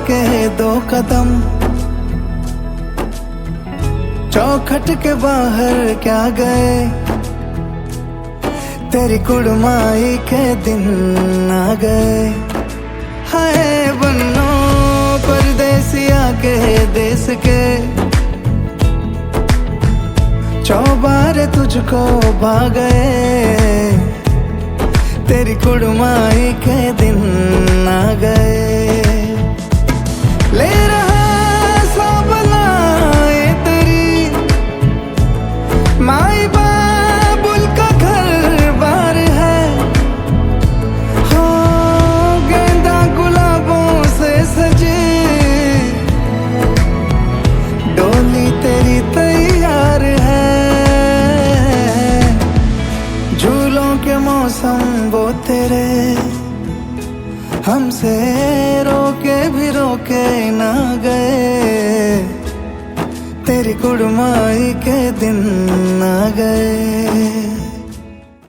के 2 कदम, चौखट के बाहर क्या गए, तेरी कुड़माई के दिन आ गए। हाय बन्नो परदेसिया के देश के, चौबारे तुझको भा गए, तेरी कुड़माई के दिन आ गए। ले रहा सब लाए तेरी माई बाबुल का घर बार है, हो गेंदा गुलाबों से सजे, डोली तेरी तैयार है। झूलों के मौसम वो तेरे, हमसे रोके भी रोके ना गए, तेरी कुड़माई के दिन आ गए।